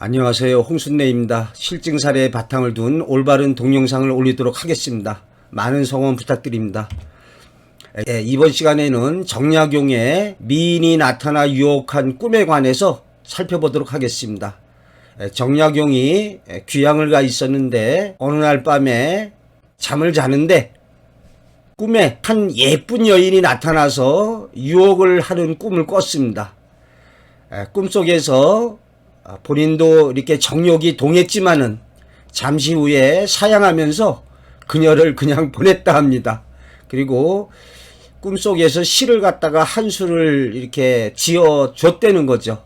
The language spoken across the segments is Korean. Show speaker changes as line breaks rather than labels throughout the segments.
안녕하세요. 홍순례입니다. 실증 사례에 바탕을 둔 올바른 동영상을 올리도록 하겠습니다. 많은 성원 부탁드립니다. 이번 시간에는 정약용의 미인이 나타나 유혹한 꿈에 관해서 살펴보도록 하겠습니다. 정약용이 귀향을 가 있었는데 어느 날 밤에 잠을 자는데 꿈에 한 예쁜 여인이 나타나서 유혹을 하는 꿈을 꿨습니다. 꿈속에서 본인도 이렇게 정욕이 동했지만은 잠시 후에 사양하면서 그녀를 그냥 보냈다 합니다. 그리고 꿈속에서 시를 갖다가 한 수를 이렇게 지어 줬다는 거죠.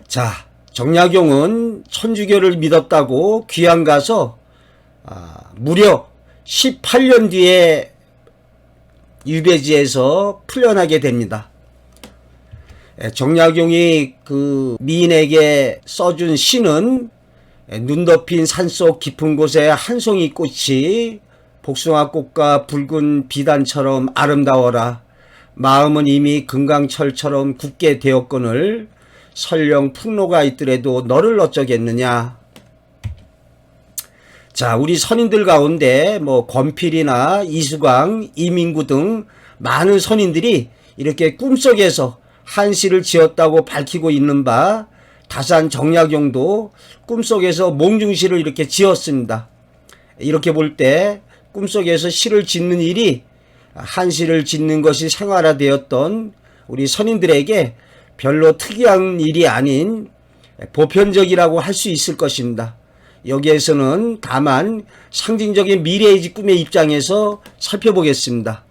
자, 정약용은 천주교를 믿었다고 귀향 가서 무려 18년 뒤에 유배지에서 풀려나게 됩니다. 정약용이 그 미인에게 써준 시는 눈 덮인 산속 깊은 곳에 한 송이 꽃이 복숭아꽃과 붉은 비단처럼 아름다워라. 마음은 이미 금강철처럼 굳게 되었거늘 설령 풍로가 있더라도 너를 어쩌겠느냐. 자, 우리 선인들 가운데 권필이나 이수광, 이민구 등 많은 선인들이 이렇게 꿈속에서 한시를 지었다고 밝히고 있는 바 다산 정약용도 꿈속에서 몽중시를 이렇게 지었습니다. 이렇게 볼 때 꿈속에서 시를 짓는 일이 한시를 짓는 것이 생활화되었던 우리 선인들에게 별로 특이한 일이 아닌 보편적이라고 할 수 있을 것입니다. 여기에서는 다만 상징적인 미래의 꿈의 입장에서 살펴보겠습니다.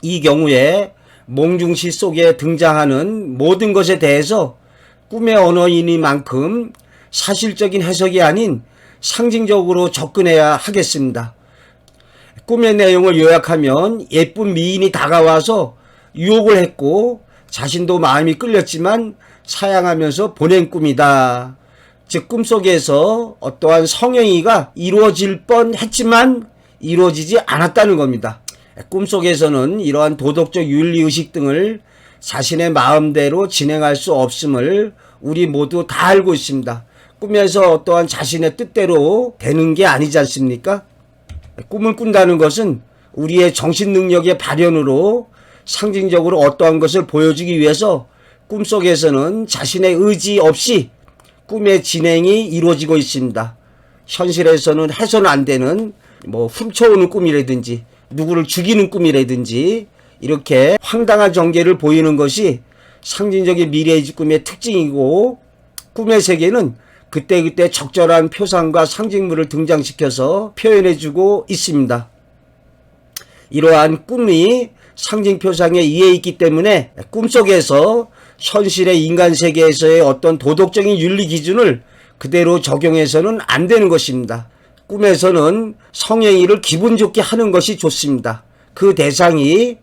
이 경우에 몽중시 속에 등장하는 모든 것에 대해서 꿈의 언어이니만큼 사실적인 해석이 아닌 상징적으로 접근해야 하겠습니다. 꿈의 내용을 요약하면 예쁜 미인이 다가와서 유혹을 했고 자신도 마음이 끌렸지만 사양하면서 보낸 꿈이다. 즉 꿈속에서 어떠한 성행위가 이루어질 뻔했지만 이루어지지 않았다는 겁니다. 꿈속에서는 이러한 도덕적 윤리의식 등을 자신의 마음대로 진행할 수 없음을 우리 모두 다 알고 있습니다. 꿈에서 어떠한 자신의 뜻대로 되는 게 아니지 않습니까? 꿈을 꾼다는 것은 우리의 정신능력의 발현으로 상징적으로 어떠한 것을 보여주기 위해서 꿈속에서는 자신의 의지 없이 꿈의 진행이 이루어지고 있습니다. 현실에서는 해서는 안 되는 훔쳐오는 꿈이라든지 누구를 죽이는 꿈이라든지 이렇게 황당한 전개를 보이는 것이 상징적인 미래의 꿈의 특징이고 꿈의 세계는 그때그때 적절한 표상과 상징물을 등장시켜서 표현해주고 있습니다. 이러한 꿈이 상징 표상에 의해 있기 때문에 꿈속에서 현실의 인간 세계에서의 어떤 도덕적인 윤리 기준을 그대로 적용해서는 안 되는 것입니다. 꿈에서는 성행위를 기분 좋게 하는 것이 좋습니다. 그 대상이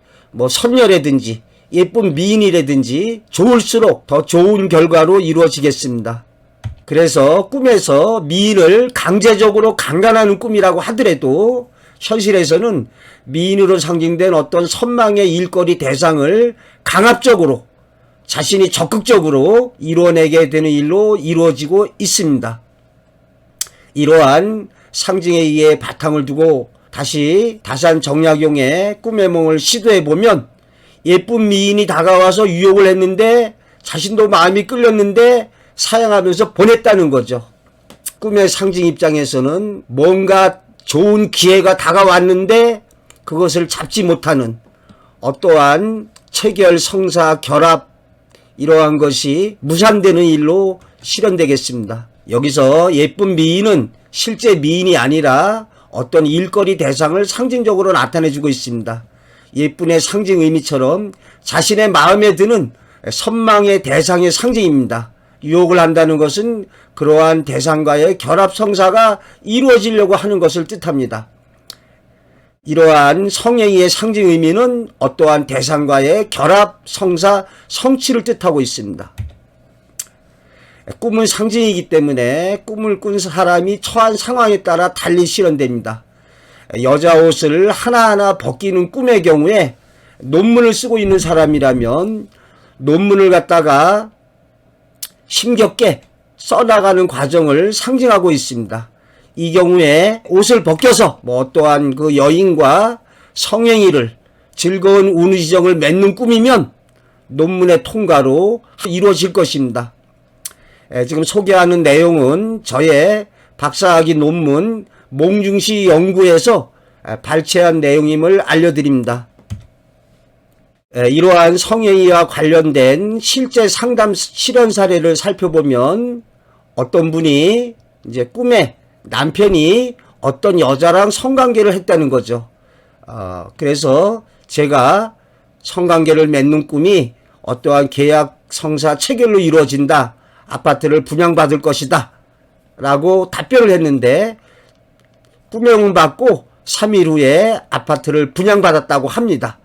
선녀라든지 예쁜 미인이라든지 좋을수록 더 좋은 결과로 이루어지겠습니다. 그래서 꿈에서 미인을 강제적으로 강간하는 꿈이라고 하더라도 현실에서는 미인으로 상징된 어떤 선망의 일거리 대상을 강압적으로 자신이 적극적으로 이루어내게 되는 일로 이루어지고 있습니다. 이러한 상징에 의해 바탕을 두고 다시 다산 정약용의 꿈의 몽을 시도해보면 예쁜 미인이 다가와서 유혹을 했는데 자신도 마음이 끌렸는데 사양하면서 보냈다는 거죠. 꿈의 상징 입장에서는 뭔가 좋은 기회가 다가왔는데 그것을 잡지 못하는 어떠한 체결, 성사, 결합 이러한 것이 무산되는 일로 실현되겠습니다. 여기서 예쁜 미인은 실제 미인이 아니라 어떤 일거리 대상을 상징적으로 나타내주고 있습니다. 예쁜의 상징 의미처럼 자신의 마음에 드는 선망의 대상의 상징입니다. 유혹을 한다는 것은 그러한 대상과의 결합 성사가 이루어지려고 하는 것을 뜻합니다. 이러한 성행위의 상징 의미는 어떠한 대상과의 결합, 성사, 성취를 뜻하고 있습니다. 꿈은 상징이기 때문에 꿈을 꾼 사람이 처한 상황에 따라 달리 실현됩니다. 여자 옷을 하나하나 벗기는 꿈의 경우에 논문을 쓰고 있는 사람이라면 논문을 갖다가 힘겹게 써나가는 과정을 상징하고 있습니다. 이 경우에 옷을 벗겨서 어떠한 그 여인과 성행위를 즐거운 운우지정을 맺는 꿈이면 논문의 통과로 이루어질 것입니다. 지금 소개하는 내용은 저의 박사학위 논문 몽중시 연구에서 발췌한 내용임을 알려드립니다. 이러한 성행위와 관련된 실제 상담 실현 사례를 살펴보면 어떤 분이 이제 꿈에 남편이 어떤 여자랑 성관계를 했다는 거죠. 그래서 제가 성관계를 맺는 꿈이 어떠한 계약 성사 체결로 이루어진다. 아파트를 분양받을 것이다. 라고 답변을 했는데 꿈명은 받고 3일 후에 아파트를 분양받았다고 합니다.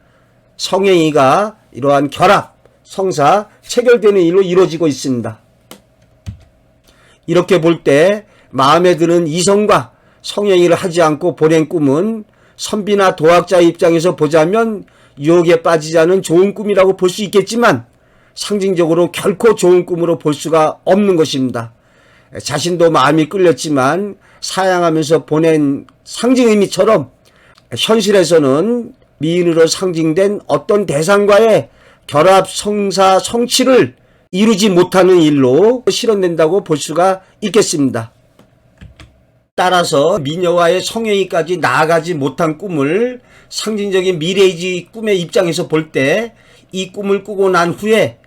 성행위가 이러한 결합, 성사, 체결되는 일로 이루어지고 있습니다. 이렇게 볼 때 마음에 드는 이성과 성행위를 하지 않고 보낸 꿈은 선비나 도학자의 입장에서 보자면 유혹에 빠지지 않은 좋은 꿈이라고 볼 수 있겠지만 상징적으로 결코 좋은 꿈으로 볼 수가 없는 것입니다. 자신도 마음이 끌렸지만 사양하면서 보낸 상징 의미처럼 현실에서는 미인으로 상징된 어떤 대상과의 결합, 성사, 성취를 이루지 못하는 일로 실현된다고 볼 수가 있겠습니다. 따라서 미녀와의 성행위까지 나아가지 못한 꿈을 상징적인 미래의지 꿈의 입장에서 볼 때 이 꿈을 꾸고 난 후에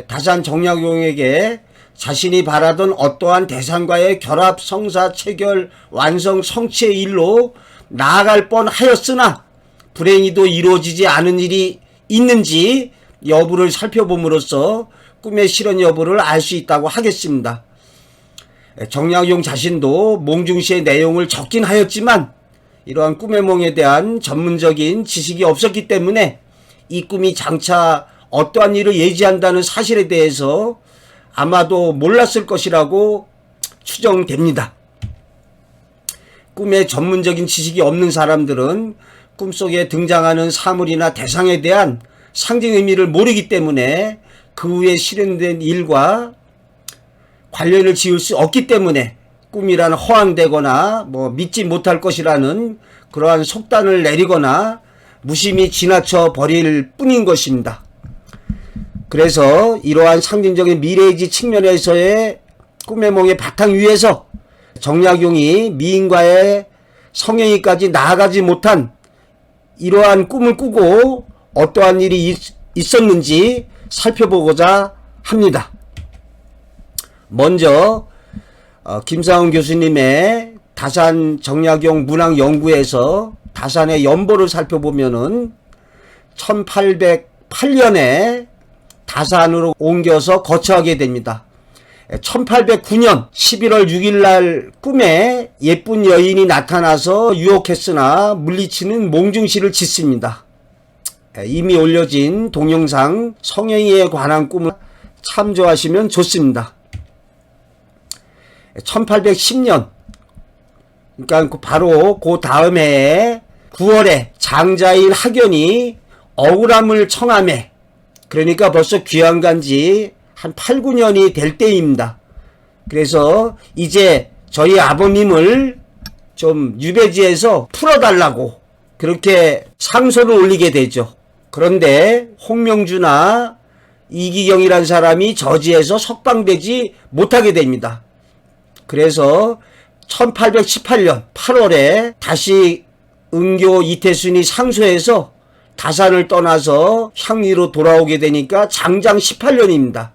다산 정약용에게 자신이 바라던 어떠한 대상과의 결합, 성사, 체결, 완성, 성취의 일로 나아갈 뻔하였으나 불행히도 이루어지지 않은 일이 있는지 여부를 살펴봄으로써 꿈의 실현 여부를 알 수 있다고 하겠습니다. 정약용 자신도 몽중시의 내용을 적긴 하였지만 이러한 꿈의 몽에 대한 전문적인 지식이 없었기 때문에 이 꿈이 장차 어떠한 일을 예지한다는 사실에 대해서 아마도 몰랐을 것이라고 추정됩니다. 꿈에 전문적인 지식이 없는 사람들은 꿈속에 등장하는 사물이나 대상에 대한 상징 의미를 모르기 때문에 그 후에 실현된 일과 관련을 지을 수 없기 때문에 꿈이란 허황되거나 믿지 못할 것이라는 그러한 속단을 내리거나 무심히 지나쳐 버릴 뿐인 것입니다. 그래서 이러한 상징적인 미래의지 측면에서의 꿈의 몽의 바탕 위에서 정약용이 미인과의 성행위까지 나아가지 못한 이러한 꿈을 꾸고 어떠한 일이 있었는지 살펴보고자 합니다. 먼저 김상훈 교수님의 다산 정약용 문학 연구에서 다산의 연보를 살펴보면은 1808년에 다산으로 옮겨서 거처하게 됩니다. 1809년 11월 6일 날 꿈에 예쁜 여인이 나타나서 유혹했으나 물리치는 몽중시를 짓습니다. 이미 올려진 동영상 성행위에 관한 꿈을 참조하시면 좋습니다. 1810년 그러니까 바로 그 다음 해에 9월에 장자일 학연이 억울함을 청하매 그러니까 벌써 귀환간 지 한 8, 9년이 될 때입니다. 그래서 이제 저희 아버님을 좀 유배지에서 풀어달라고 그렇게 상소를 올리게 되죠. 그런데 홍명주나 이기경이란 사람이 저지에서 석방되지 못하게 됩니다. 그래서 1818년 8월에 다시 은교 이태순이 상소해서 다산을 떠나서 향리로 돌아오게 되니까 장장 18년입니다.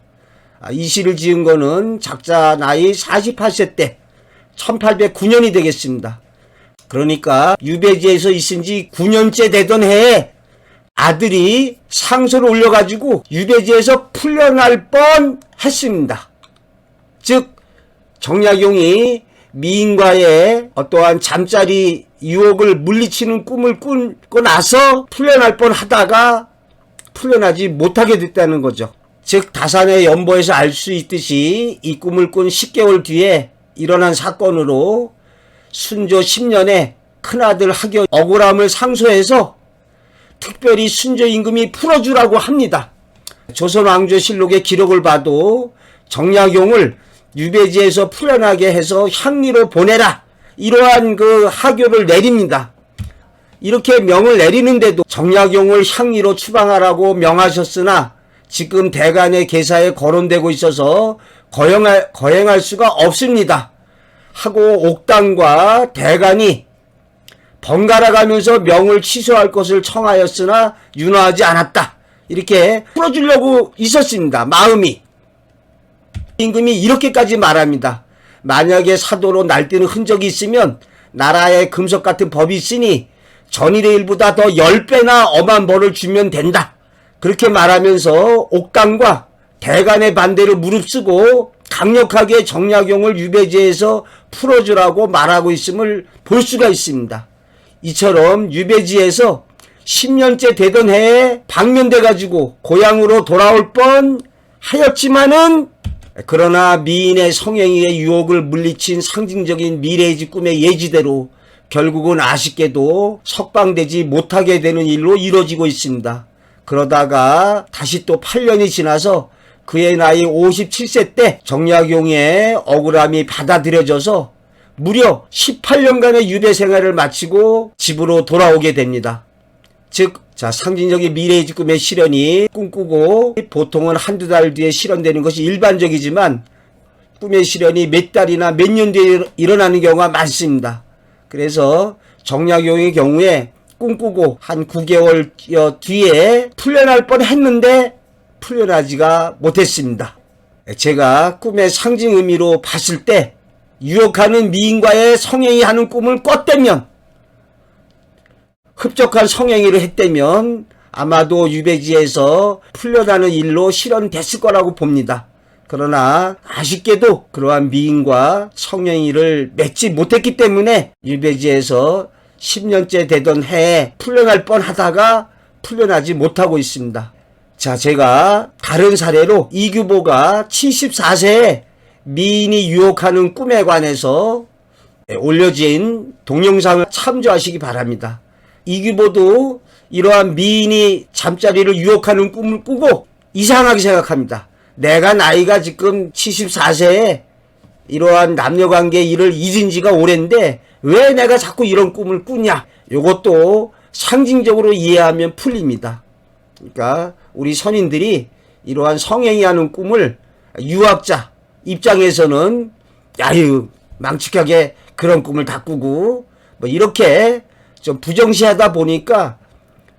이 시를 지은 거는 작자 나이 48세 때 1809년이 되겠습니다. 그러니까 유배지에서 있은 지 9년째 되던 해에 아들이 상소를 올려가지고 유배지에서 풀려날 뻔 했습니다. 즉 정약용이 미인과의 어떠한 잠자리 유혹을 물리치는 꿈을 꾸고 나서 풀려날 뻔 하다가 풀려나지 못하게 됐다는 거죠. 즉 다산의 연보에서 알 수 있듯이 이 꿈을 꾼 10개월 뒤에 일어난 사건으로 순조 10년에 큰아들 학연 억울함을 상소해서 특별히 순조 임금이 풀어주라고 합니다. 조선왕조실록의 기록을 봐도 정약용을 유배지에서 풀려나게 해서 향리로 보내라. 이러한 그 하교를 내립니다. 이렇게 명을 내리는데도 정약용을 향리로 추방하라고 명하셨으나 지금 대간의 계사에 거론되고 있어서 거행할 수가 없습니다. 하고 옥당과 대간이 번갈아 가면서 명을 취소할 것을 청하였으나 윤허하지 않았다. 이렇게 풀어주려고 있었습니다. 마음이. 임금이 이렇게까지 말합니다. 만약에 사도로 날뛰는 흔적이 있으면 나라에 금속 같은 법이 있으니 전일의 일보다 더 10배나 엄한 벌을 주면 된다. 그렇게 말하면서 옥당과 대간의 반대를 무릅쓰고 강력하게 정약용을 유배지에서 풀어주라고 말하고 있음을 볼 수가 있습니다. 이처럼 유배지에서 10년째 되던 해에 방면돼 가지고 고향으로 돌아올 뻔 하였지만은 그러나 미인의 성행위의 유혹을 물리친 상징적인 미래의 집 꿈의 예지대로 결국은 아쉽게도 석방되지 못하게 되는 일로 이루어지고 있습니다. 그러다가 다시 또 8년이 지나서 그의 나이 57세 때 정약용의 억울함이 받아들여져서 무려 18년간의 유배 생활을 마치고 집으로 돌아오게 됩니다. 즉, 상징적인 미래의 집 꿈의 실현이 꿈꾸고 보통은 한두 달 뒤에 실현되는 것이 일반적이지만 꿈의 실현이 몇 달이나 몇 년 뒤에 일어나는 경우가 많습니다. 그래서 정약용의 경우에 꿈꾸고 한 9개월 뒤에 풀려날 뻔했는데 풀려나지가 못했습니다. 제가 꿈의 상징 의미로 봤을 때 유혹하는 미인과의 성행위하는 꿈을 꿨다면, 흡족한 성행위를 했다면 아마도 유배지에서 풀려나는 일로 실현됐을 거라고 봅니다. 그러나 아쉽게도 그러한 미인과 성행위를 맺지 못했기 때문에 유배지에서 10년째 되던 해에 풀려날 뻔하다가 풀려나지 못하고 있습니다. 자, 제가 다른 사례로 이규보가 74세에 미인이 유혹하는 꿈에 관해서 올려진 동영상을 참조하시기 바랍니다. 이규보도 이러한 미인이 잠자리를 유혹하는 꿈을 꾸고 이상하게 생각합니다. 내가 나이가 지금 74세에 이러한 남녀관계 일을 잊은 지가 오랜데 왜 내가 자꾸 이런 꿈을 꾸냐. 이것도 상징적으로 이해하면 풀립니다. 그러니까 우리 선인들이 이러한 성행위하는 꿈을 유학자 입장에서는 야유 망측하게 그런 꿈을 다 꾸고 뭐 이렇게 좀 부정시하다 보니까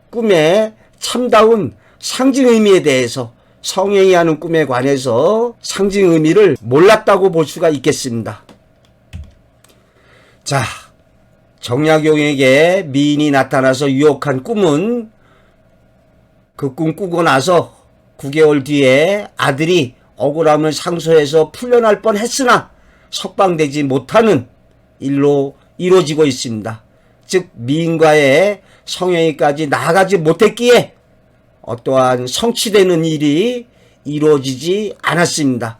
꿈의 참다운 상징 의미에 대해서 성행위하는 꿈에 관해서 상징 의미를 몰랐다고 볼 수가 있겠습니다. 자, 정약용에게 미인이 나타나서 유혹한 꿈은 그 꿈 꾸고 나서 9개월 뒤에 아들이 억울함을 상소해서 풀려날 뻔했으나 석방되지 못하는 일로 이루어지고 있습니다. 즉 미인과의 성행위까지 나아가지 못했기에 어떠한 성취되는 일이 이루어지지 않았습니다.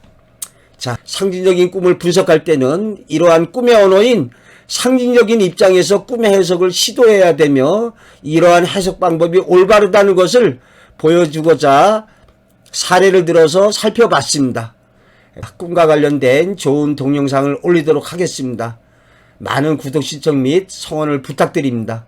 자, 상징적인 꿈을 분석할 때는 이러한 꿈의 언어인 상징적인 입장에서 꿈의 해석을 시도해야 되며 이러한 해석 방법이 올바르다는 것을 보여주고자 사례를 들어서 살펴봤습니다. 꿈과 관련된 좋은 동영상을 올리도록 하겠습니다. 많은 구독 신청 및 성원을 부탁드립니다.